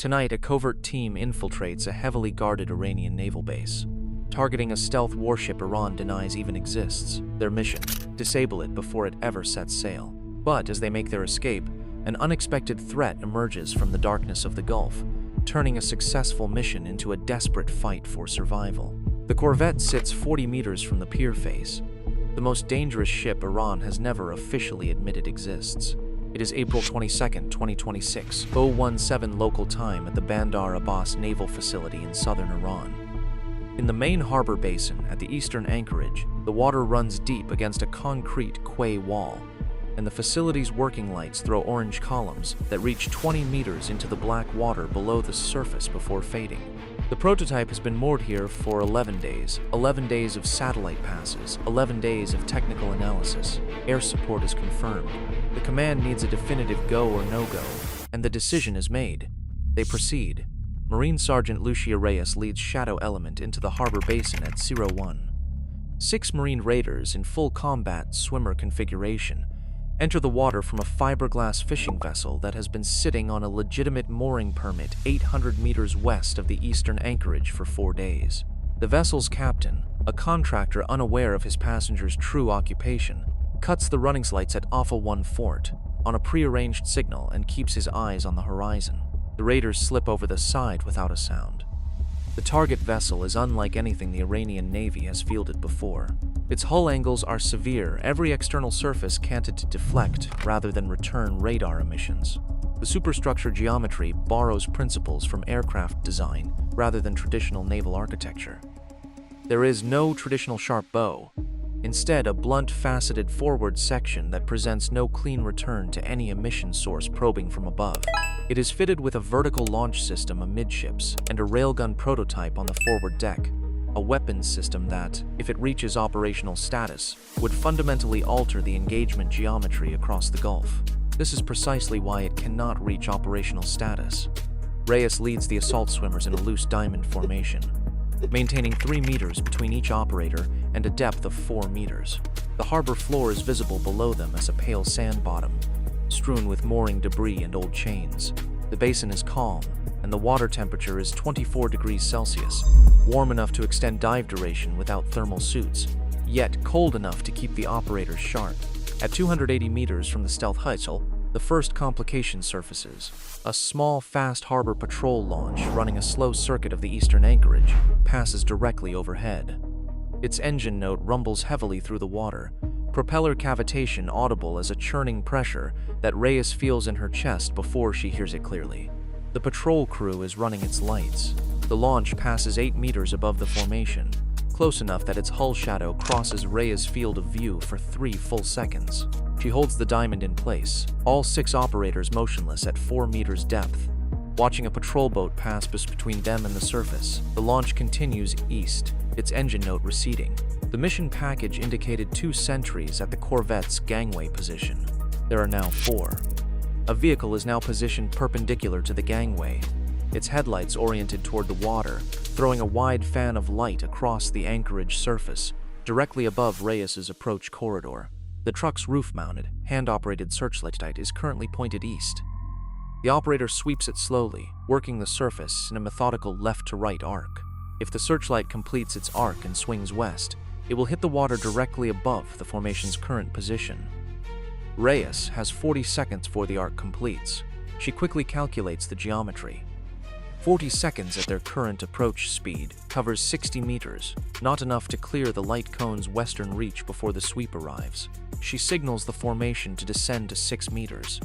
Tonight, a covert team infiltrates a heavily guarded Iranian naval base. Targeting a stealth warship Iran denies even exists. Their mission: disable it before it ever sets sail. But as they make their escape, an unexpected threat emerges from the darkness of the Gulf, turning a successful mission into a desperate fight for survival. The Corvette sits 40 meters from the pier face, the most dangerous ship Iran has never officially admitted exists. It is April 22, 2026, 017 local time at the Bandar Abbas naval facility in southern Iran. In the main harbor basin at the eastern anchorage, the water runs deep against a concrete quay wall, and the facility's working lights throw orange columns that reach 20 meters into the black water below the surface before fading. The prototype has been moored here for 11 days of satellite passes, 11 days of technical analysis. Air support is confirmed. The command needs a definitive go or no-go, and the decision is made. They proceed. Marine Sergeant Lucia Reyes leads Shadow Element into the harbor basin at 01. 6 Marine raiders in full combat swimmer configuration enter the water from a fiberglass fishing vessel that has been sitting on a legitimate mooring permit 800 meters west of the eastern anchorage for 4 days. The vessel's captain, a contractor unaware of his passengers' true occupation, cuts the running lights at Alpha 1 Fort on a prearranged signal and keeps his eyes on the horizon. The raiders slip over the side without a sound. The target vessel is unlike anything the Iranian Navy has fielded before. Its hull angles are severe, every external surface canted to deflect rather than return radar emissions. The superstructure geometry borrows principles from aircraft design rather than traditional naval architecture. There is no traditional sharp bow, instead a blunt faceted forward section that presents no clean return to any emission source probing from above. It is fitted with a vertical launch system amidships and a railgun prototype on the forward deck, a weapons system that, if it reaches operational status, would fundamentally alter the engagement geometry across the Gulf. This is precisely why it cannot reach operational status. Reyes leads the assault swimmers in a loose diamond formation, maintaining 3 meters between each operator and a depth of 4 meters. The harbor floor is visible below them as a pale sand bottom, strewn with mooring debris and old chains. The basin is calm, and the water temperature is 24 degrees Celsius, warm enough to extend dive duration without thermal suits, yet cold enough to keep the operators sharp. At 280 meters from the stealth hull, the first complication surfaces. A small, fast harbor patrol launch running a slow circuit of the eastern anchorage passes directly overhead. Its engine note rumbles heavily through the water, propeller cavitation audible as a churning pressure that Reyes feels in her chest before she hears it clearly. The patrol crew is running its lights. The launch passes 8 meters above the formation, close enough that its hull shadow crosses Reyes' field of view for 3 full seconds. She holds the diamond in place, all 6 operators motionless at 4 meters depth, watching a patrol boat pass between them and the surface. The launch continues east, its engine note receding. The mission package indicated 2 sentries at the Corvette's gangway position. There are now 4. A vehicle is now positioned perpendicular to the gangway, its headlights oriented toward the water, throwing a wide fan of light across the anchorage surface, directly above Reyes' approach corridor. The truck's roof-mounted, hand-operated searchlight is currently pointed east. The operator sweeps it slowly, working the surface in a methodical left-to-right arc. If the searchlight completes its arc and swings west, it will hit the water directly above the formation's current position. Reyes has 40 seconds before the arc completes. She quickly calculates the geometry. 40 seconds at their current approach speed covers 60 meters, not enough to clear the light cone's western reach before the sweep arrives. She signals the formation to descend to 6 meters,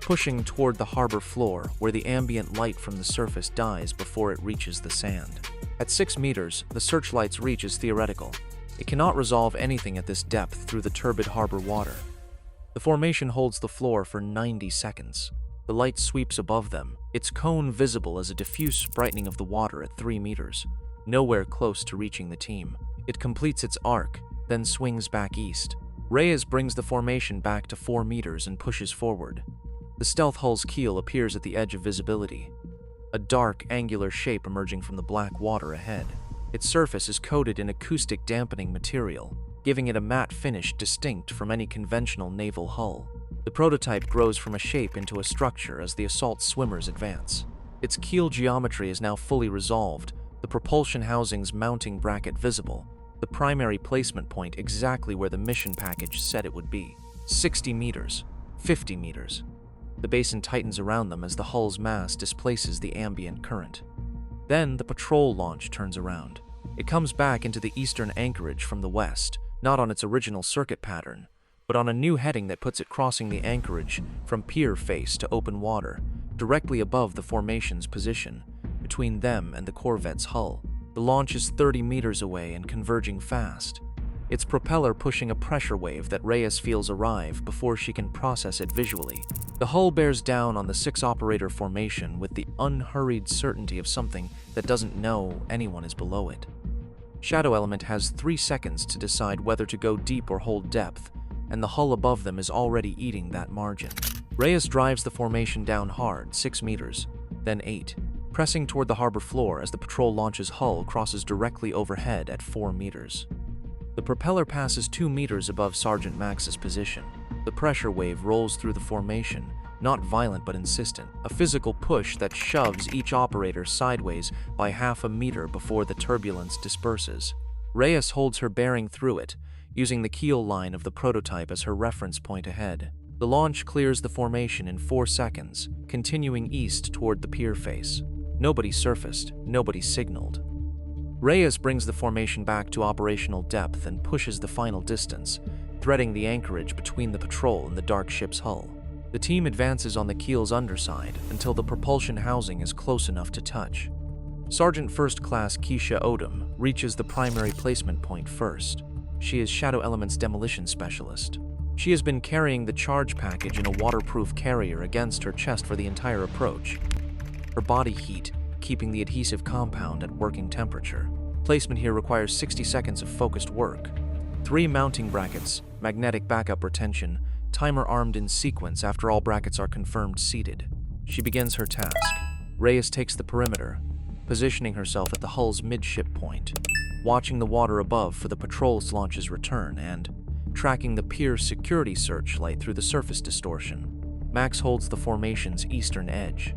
pushing toward the harbor floor where the ambient light from the surface dies before it reaches the sand. At 6 meters, the searchlight's reach is theoretical. It cannot resolve anything at this depth through the turbid harbor water. The formation holds the floor for 90 seconds. The light sweeps above them, its cone visible as a diffuse brightening of the water at 3 meters, nowhere close to reaching the team. It completes its arc, then swings back east. Reyes brings the formation back to 4 meters and pushes forward. The stealth hull's keel appears at the edge of visibility, a dark, angular shape emerging from the black water ahead. Its surface is coated in acoustic dampening material, giving it a matte finish distinct from any conventional naval hull. The prototype grows from a shape into a structure as the assault swimmers advance. Its keel geometry is now fully resolved, the propulsion housing's mounting bracket visible, the primary placement point exactly where the mission package said it would be. 60 meters, 50 meters. The basin tightens around them as the hull's mass displaces the ambient current. Then the patrol launch turns around. It comes back into the eastern anchorage from the west, not on its original circuit pattern, but on a new heading that puts it crossing the anchorage from pier face to open water, directly above the formation's position, between them and the Corvette's hull. The launch is 30 meters away and converging fast, its propeller pushing a pressure wave that Reyes feels arrive before she can process it visually. The hull bears down on the 6-operator formation with the unhurried certainty of something that doesn't know anyone is below it. Shadow Element has 3 seconds to decide whether to go deep or hold depth, and the hull above them is already eating that margin. Reyes drives the formation down hard, 6 meters, then 8, pressing toward the harbor floor as the patrol launch's hull crosses directly overhead at 4 meters. The propeller passes 2 meters above Sergeant Max's position. The pressure wave rolls through the formation, not violent but insistent, a physical push that shoves each operator sideways by half a meter before the turbulence disperses. Reyes holds her bearing through it, using the keel line of the prototype as her reference point ahead. The launch clears the formation in 4 seconds, continuing east toward the pier face. Nobody surfaced, nobody signaled. Reyes brings the formation back to operational depth and pushes the final distance, threading the anchorage between the patrol and the dark ship's hull. The team advances on the keel's underside until the propulsion housing is close enough to touch. Sergeant First Class Keisha Odom reaches the primary placement point first. She is Shadow Element's demolition specialist. She has been carrying the charge package in a waterproof carrier against her chest for the entire approach, her body heat keeping the adhesive compound at working temperature. Placement here requires 60 seconds of focused work. 3 mounting brackets, magnetic backup retention, timer armed in sequence after all brackets are confirmed seated. She begins her task. Reyes takes the perimeter, positioning herself at the hull's midship point, watching the water above for the patrol's launch's return and tracking the pier security searchlight through the surface distortion. Max holds the formation's eastern edge.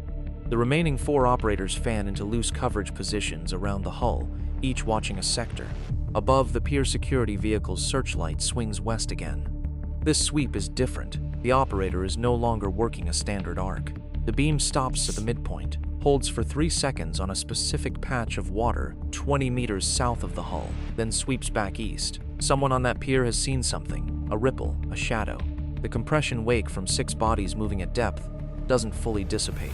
The remaining 4 operators fan into loose coverage positions around the hull, each watching a sector. Above, the pier security vehicle's searchlight swings west again. This sweep is different. The operator is no longer working a standard arc. The beam stops at the midpoint, holds for 3 seconds on a specific patch of water 20 meters south of the hull, then sweeps back east. Someone on that pier has seen something, a ripple, a shadow. The compression wake from 6 bodies moving at depth doesn't fully dissipate.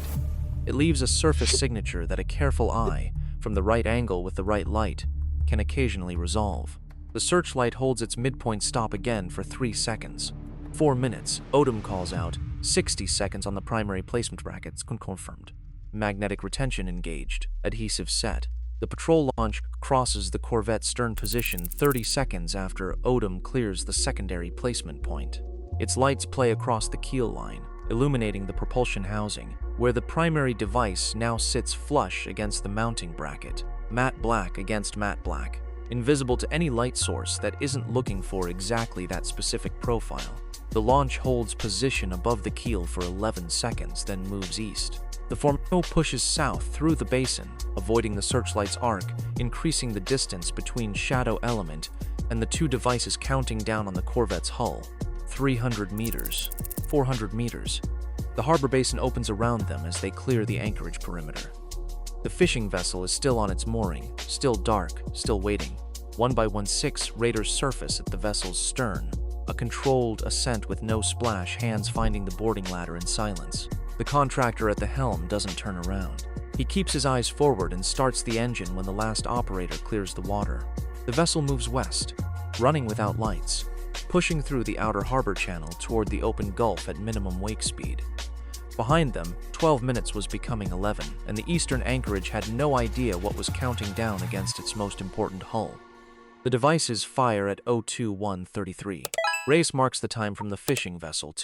It leaves a surface signature that a careful eye, from the right angle with the right light, can occasionally resolve. The searchlight holds its midpoint stop again for 3 seconds. 4 minutes, Odom calls out. 60 seconds on the primary placement brackets, confirmed. Magnetic retention engaged, adhesive set. The patrol launch crosses the Corvette's stern position 30 seconds after Odom clears the secondary placement point. Its lights play across the keel line, illuminating the propulsion housing, where the primary device now sits flush against the mounting bracket, matte black against matte black, invisible to any light source that isn't looking for exactly that specific profile. The launch holds position above the keel for 11 seconds, then moves east. The formation pushes south through the basin, avoiding the searchlight's arc, increasing the distance between Shadow Element and the 2 devices counting down on the Corvette's hull. 300 meters, 400 meters. The harbor basin opens around them as they clear the anchorage perimeter. The fishing vessel is still on its mooring, still dark, still waiting. 1 by 1 6 raiders surface at the vessel's stern, a controlled ascent with no splash, hands finding the boarding ladder in silence. The contractor at the helm doesn't turn around. He keeps his eyes forward and starts the engine when the last operator clears the water. The vessel moves west, running without lights, pushing through the outer harbor channel toward the open gulf at minimum wake speed. Behind them, 12 minutes was becoming 11, and the eastern anchorage had no idea what was counting down against its most important hull. The devices fire at 021:33. Race marks the time from the fishing vessel,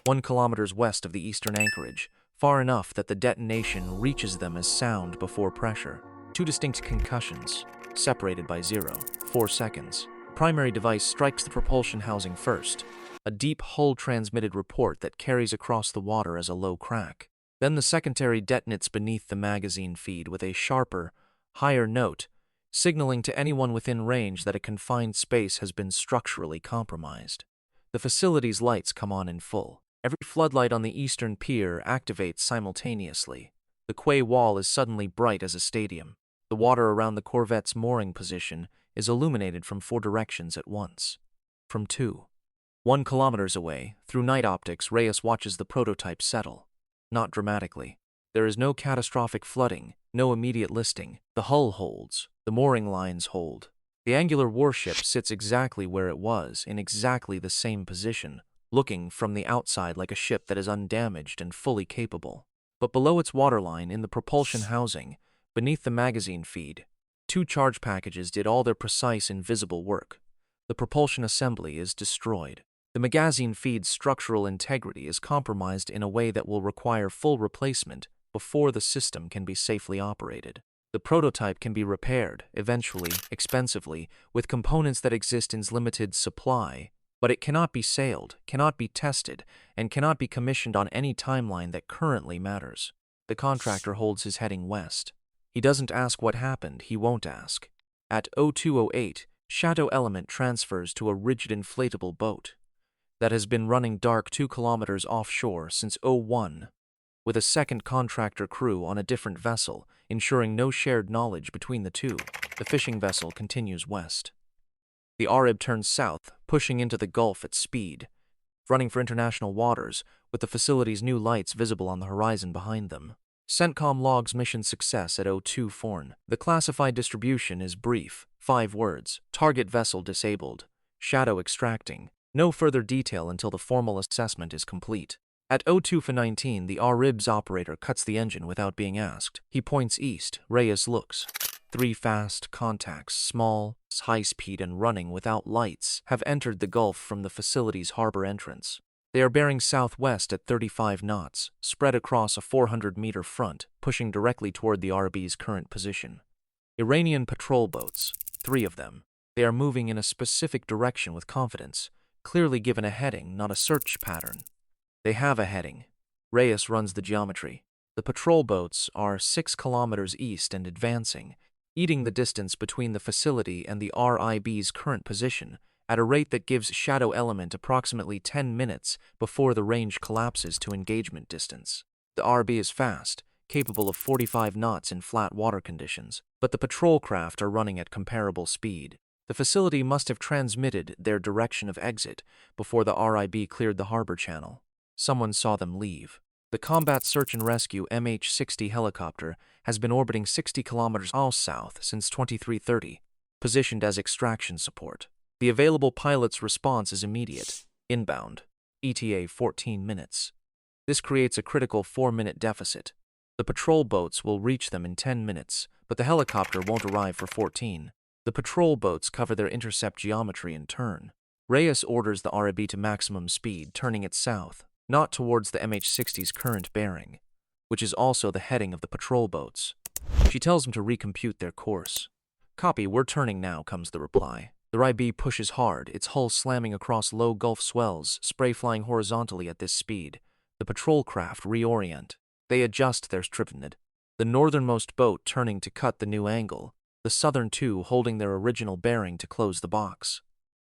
1 kilometers west of the eastern anchorage, far enough that the detonation reaches them as sound before pressure. 2 distinct concussions, separated by 0.4 seconds. The primary device strikes the propulsion housing first, a deep hull-transmitted report that carries across the water as a low crack. Then the secondary detonates beneath the magazine feed with a sharper, higher note, signaling to anyone within range that a confined space has been structurally compromised. The facility's lights come on in full. Every floodlight on the eastern pier activates simultaneously. The quay wall is suddenly bright as a stadium. The water around the Corvette's mooring position is illuminated from 4 directions at once. From 1 kilometers away, through night optics, Reyes watches the prototype settle. Not dramatically. There is no catastrophic flooding, no immediate listing. The hull holds. The mooring lines hold. The angular warship sits exactly where it was, in exactly the same position, looking from the outside like a ship that is undamaged and fully capable. But below its waterline, in the propulsion housing, beneath the magazine feed, 2 charge packages did all their precise invisible work. The propulsion assembly is destroyed. The magazine feed's structural integrity is compromised in a way that will require full replacement before the system can be safely operated. The prototype can be repaired, eventually, expensively, with components that exist in limited supply, but it cannot be sailed, cannot be tested, and cannot be commissioned on any timeline that currently matters. The contractor holds his heading west. He doesn't ask what happened, he won't ask. At 0208, Shadow Element transfers to a rigid inflatable boat that has been running dark 2 kilometers offshore since 01, with a second contractor crew on a different vessel, ensuring no shared knowledge between the two. The fishing vessel continues west. The Arab turns south, pushing into the Gulf at speed, running for international waters, with the facility's new lights visible on the horizon behind them. CENTCOM logs mission success at 02 Forn. The classified distribution is brief, 5 words: target vessel disabled, shadow extracting. No further detail until the formal assessment is complete. At 02:19, the Arab's operator cuts the engine without being asked. He points east. Reyes looks. 3 fast contacts, small, high-speed and running without lights, have entered the Gulf from the facility's harbor entrance. They are bearing southwest at 35 knots, spread across a 400-meter front, pushing directly toward the RB's current position. Iranian patrol boats, 3 of them. They are moving in a specific direction with confidence, clearly given a heading, not a search pattern. They have a heading. Reyes runs the geometry. The patrol boats are 6 kilometers east and advancing, eating the distance between the facility and the RIB's current position at a rate that gives Shadow Element approximately 10 minutes before the range collapses to engagement distance. The RB is fast, capable of 45 knots in flat water conditions, but the patrol craft are running at comparable speed. The facility must have transmitted their direction of exit before the RIB cleared the harbor channel. Someone saw them leave. The Combat Search and Rescue MH-60 helicopter has been orbiting 60 kilometers south since 2330, positioned as extraction support. The available pilot's response is immediate. Inbound. ETA 14 minutes. This creates a critical 4-minute deficit. The patrol boats will reach them in 10 minutes, but the helicopter won't arrive for 14. The patrol boats cover their intercept geometry in turn. Reyes orders the RIB to maximum speed, turning it south, not towards the MH-60's current bearing, which is also the heading of the patrol boats. She tells him to recompute their course. "Copy, we're turning now," comes the reply. The RIB pushes hard, its hull slamming across low Gulf swells, spray flying horizontally at this speed. The patrol craft reorient. They adjust their stripnid. The northernmost boat turning to cut the new angle, the southern 2 holding their original bearing to close the box.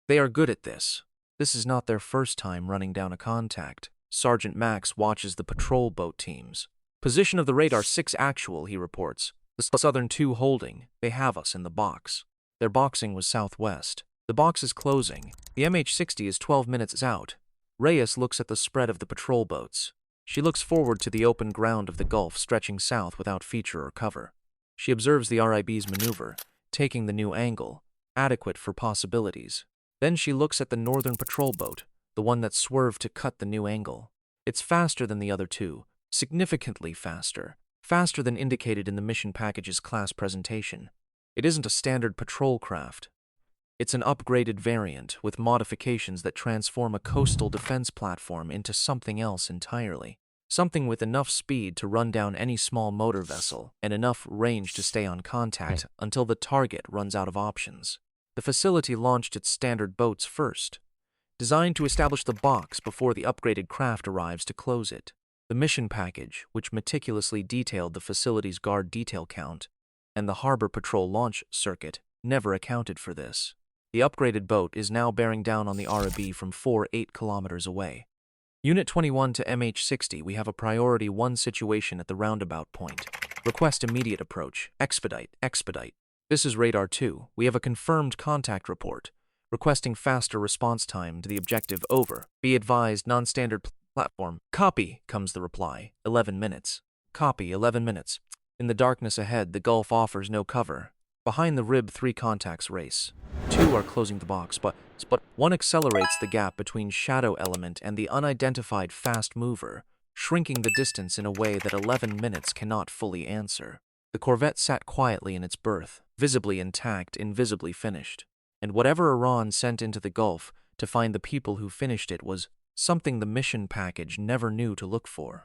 They are good at this. This is not their first time running down a contact. Sergeant Max watches the patrol boat teams. "Position of the radar 6 actual," he reports. "The southern 2 holding. They have us in the box." Their boxing was southwest. The box is closing. The MH-60 is 12 minutes out. Reyes looks at the spread of the patrol boats. She looks forward to the open ground of the Gulf stretching south without feature or cover. She observes the RIB's maneuver, taking the new angle, adequate for possibilities. Then she looks at the northern patrol boat, the one that swerved to cut the new angle. It's faster than the other 2, significantly faster. Faster than indicated in the mission package's class presentation. It isn't a standard patrol craft. It's an upgraded variant with modifications that transform a coastal defense platform into something else entirely. Something with enough speed to run down any small motor vessel and enough range to stay on contact until the target runs out of options. The facility launched its standard boats first, designed to establish the box before the upgraded craft arrives to close it. The mission package, which meticulously detailed the facility's guard detail count and the harbor patrol launch circuit, never accounted for this. The upgraded boat is now bearing down on the RAB from 8 kilometers away. Unit 21 to MH60, we have a priority 1 situation at the roundabout point. Request immediate approach. Expedite. This is Radar 2. We have a confirmed contact report. Requesting faster response time to the objective. Over. Be advised, non-standard platform. Copy, comes the reply. 11 minutes. Copy, 11 minutes. In the darkness ahead, the Gulf offers no cover. Behind the rib, 3 contacts race. 2 are closing the box, but 1 accelerates the gap between shadow element and the unidentified fast mover, shrinking the distance in a way that 11 minutes cannot fully answer. The Corvette sat quietly in its berth, visibly intact, invisibly finished. And whatever Iran sent into the Gulf to find the people who finished it was something the mission package never knew to look for.